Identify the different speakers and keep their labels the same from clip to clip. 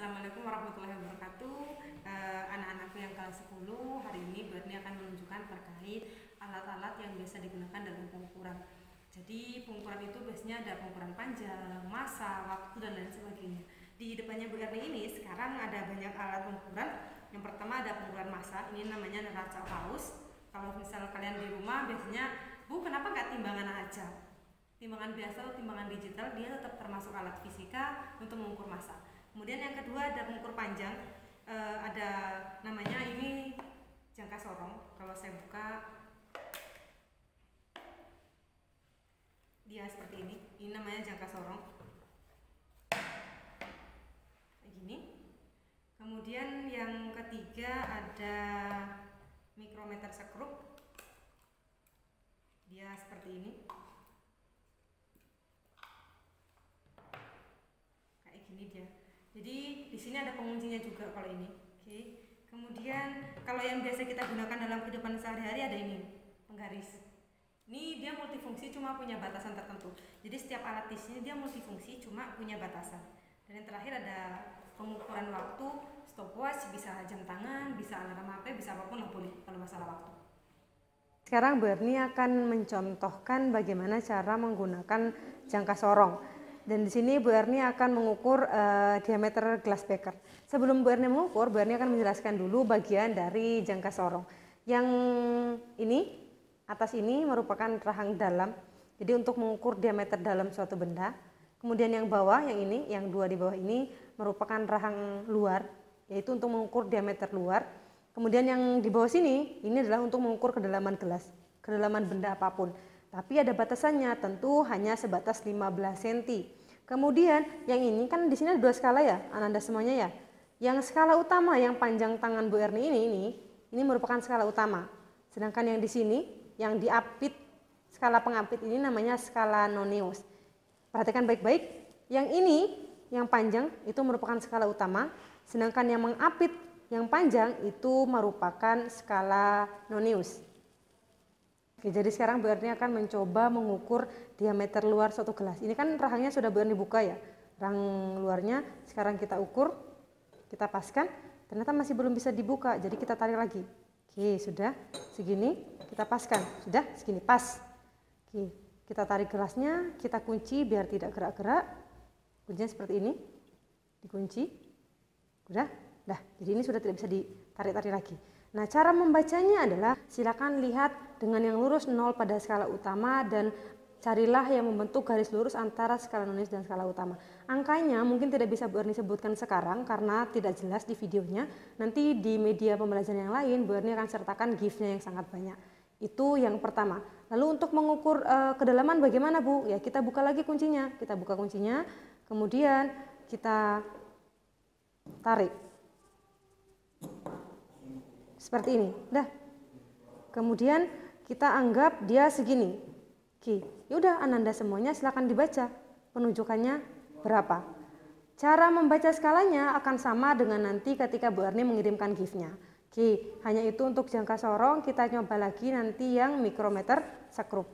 Speaker 1: Assalamualaikum warahmatullahi wabarakatuh. Anak-anakku yang kelas 10, hari ini Bu Erni akan menunjukkan terkait alat-alat yang biasa digunakan dalam pengukuran. Jadi pengukuran itu biasanya ada pengukuran panjang, massa, waktu, dan lain sebagainya. Di depannya Bu Erni ini sekarang ada banyak alat pengukuran. Yang pertama ada pengukuran massa, ini namanya neraca paus. Kalau misal kalian di rumah biasanya, Bu kenapa nggak timbangan aja? Timbangan biasa atau timbangan digital dia tetap termasuk alat fisika untuk mengukur massa. Kemudian yang kedua ada pengukur panjang, ada namanya ini jangka sorong. Kalau saya buka dia seperti ini namanya jangka sorong kayak gini. Kemudian yang ketiga ada mikrometer sekrup, dia seperti ini. Ini dia. Jadi di sini ada penguncinya juga kalau ini. Oke. Kemudian kalau yang biasa kita gunakan dalam kehidupan sehari-hari ada ini, penggaris. Ini dia multifungsi cuma punya batasan tertentu. Jadi setiap alat di sini dia multifungsi cuma punya batasan. Dan yang terakhir ada pengukuran waktu, stopwatch, bisa jam tangan, bisa alarm HP, bisa apapun lah boleh kalau masalah waktu. Sekarang Bu Erni akan mencontohkan bagaimana cara menggunakan jangka sorong. Dan di sini Bu Erni akan mengukur diameter gelas beker. Sebelum Bu Erni mengukur, Bu Erni akan menjelaskan dulu bagian dari jangka sorong. Yang ini, atas ini merupakan rahang dalam. Jadi untuk mengukur diameter dalam suatu benda. Kemudian yang bawah, yang ini, yang dua di bawah ini merupakan rahang luar, yaitu untuk mengukur diameter luar. Kemudian yang di bawah sini, ini adalah untuk mengukur kedalaman gelas, kedalaman benda apapun. Tapi ada batasannya, tentu hanya sebatas 15 cm. Kemudian yang ini kan di sini ada dua skala ya, Ananda semuanya ya. Yang skala utama yang panjang tangan Bu Erni ini merupakan skala utama. Sedangkan yang di sini yang diapit, skala pengapit ini namanya skala noneus. Perhatikan baik-baik, yang ini yang panjang itu merupakan skala utama, sedangkan yang mengapit yang panjang itu merupakan skala noneus. Oke, jadi sekarang Bu Erni akan mencoba mengukur diameter luar suatu gelas. Ini kan rahangnya sudah Bu Erni buka ya, rahang luarnya. Sekarang kita ukur, kita paskan, ternyata masih belum bisa dibuka, jadi kita tarik lagi. Oke, sudah segini, kita paskan, sudah segini, pas. Oke, kita tarik gelasnya, kita kunci biar tidak gerak-gerak. Kuncinya seperti ini, dikunci, udah, jadi ini sudah tidak bisa ditarik-tarik lagi. Nah, cara membacanya adalah silakan lihat dengan yang lurus 0 pada skala utama dan carilah yang membentuk garis lurus antara skala noneus dan skala utama. Angkanya mungkin tidak bisa Bu Erni sebutkan sekarang karena tidak jelas di videonya. Nanti di media pembelajaran yang lain Bu Erni akan sertakan GIF-nya yang sangat banyak. Itu yang pertama. Lalu untuk mengukur kedalaman bagaimana Bu? Ya, kita buka lagi kuncinya. Kita buka kuncinya, kemudian kita tarik. Seperti ini, kemudian kita anggap dia segini. Oke, yaudah Ananda semuanya silakan dibaca penunjukannya berapa. Cara membaca skalanya akan sama dengan nanti ketika Bu Erni mengirimkan GIF-nya. Oke, hanya itu untuk jangka sorong. Kita coba lagi nanti yang mikrometer sekrup.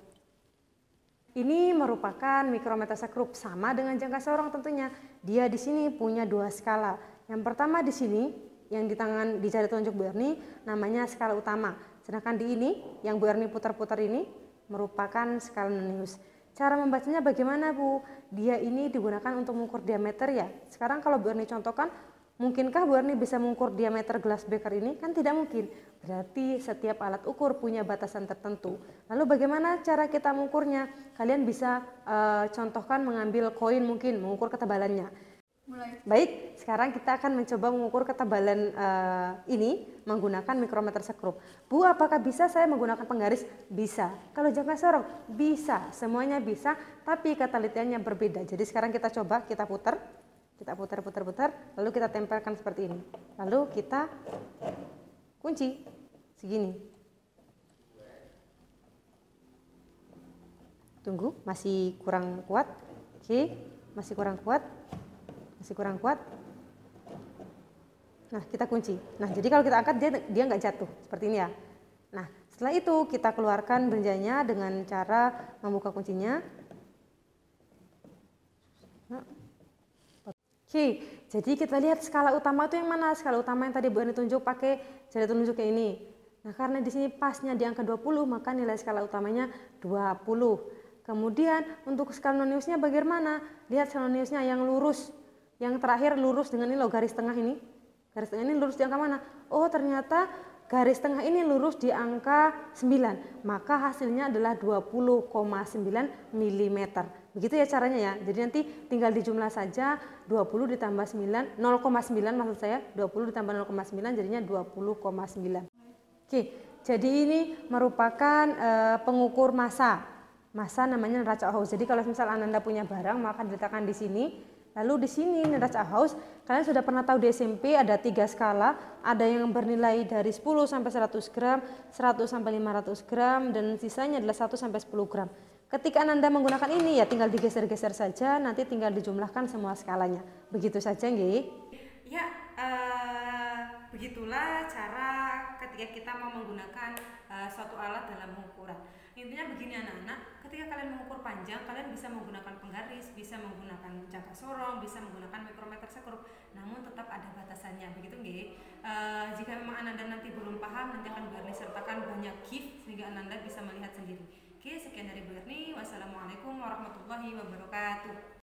Speaker 1: Ini merupakan mikrometer sekrup sama dengan jangka sorong tentunya. Dia di sini punya dua skala. Yang pertama di sini yang di jari telunjuk Bu Erni namanya skala utama. Sedangkan di ini yang Bu Erni putar-putar ini merupakan skala noneus. Cara membacanya bagaimana Bu? Dia ini digunakan untuk mengukur diameter ya. Sekarang kalau Bu Erni contohkan, mungkinkah Bu Erni bisa mengukur diameter gelas beker ini? Kan tidak mungkin. Berarti setiap alat ukur punya batasan tertentu. Lalu bagaimana cara kita mengukurnya? Kalian bisa contohkan mengambil koin mungkin, mengukur ketebalannya. Baik, sekarang kita akan mencoba mengukur ketebalan ini menggunakan mikrometer sekrup. Bu, apakah bisa saya menggunakan penggaris? Bisa. Kalau jangka sorong? Bisa. Semuanya bisa, tapi ketelitiannya berbeda. Jadi sekarang kita coba, kita putar, lalu kita tempelkan seperti ini. Lalu kita kunci, segini. Tunggu, masih kurang kuat. Oke, masih kurang kuat. Nah, kita kunci. Nah, jadi kalau kita angkat dia nggak jatuh seperti ini ya. Nah, setelah itu kita keluarkan belanjanya dengan cara membuka kuncinya. Oke,
Speaker 2: Jadi kita lihat skala utama itu yang mana? Skala utama yang tadi Bu Erni tunjuk pakai jari telunjuk kayak ini. Nah, karena di sini pasnya di angka 20, maka nilai skala utamanya 20. Kemudian untuk skala noniusnya bagaimana? Lihat skala noniusnya yang lurus. Yang terakhir lurus dengan ini loh, garis tengah ini. Garis tengah ini lurus di angka mana? Oh, ternyata garis tengah ini lurus di angka 9. Maka hasilnya adalah 20,9 mm. Begitu ya caranya ya. Jadi nanti tinggal dijumlah saja 20 ditambah 9, 0,9 maksud saya, 20 ditambah 0,9 jadinya 20,9. Oke, jadi ini merupakan pengukur massa. Massa namanya neraca Auhaus. Jadi kalau misal Ananda punya barang maka diletakkan di sini. Lalu di sini neraca Auhaus, kalian sudah pernah tahu di SMP ada 3 skala, ada yang bernilai dari 10 sampai 100 gram, 100 sampai 500 gram, dan sisanya adalah 1 sampai 10 gram. Ketika Anda menggunakan ini ya tinggal digeser-geser saja, nanti tinggal dijumlahkan semua skalanya. Begitu saja nggih.
Speaker 1: Ya, begitulah cara ketika kita mau menggunakan suatu alat dalam pengukuran. Intinya begini anak-anak, ketika kalian mengukur panjang, kalian bisa menggunakan penggaris, bisa menggunakan jangka sorong, bisa menggunakan mikrometer sekrup, namun tetap ada batasannya, begitu nggih. Jika memang Ananda nanti belum paham, nanti akan Bu Erni sertakan banyak GIF sehingga Ananda bisa melihat sendiri. Oke, sekian dari Bu Erni. Wassalamualaikum warahmatullahi wabarakatuh.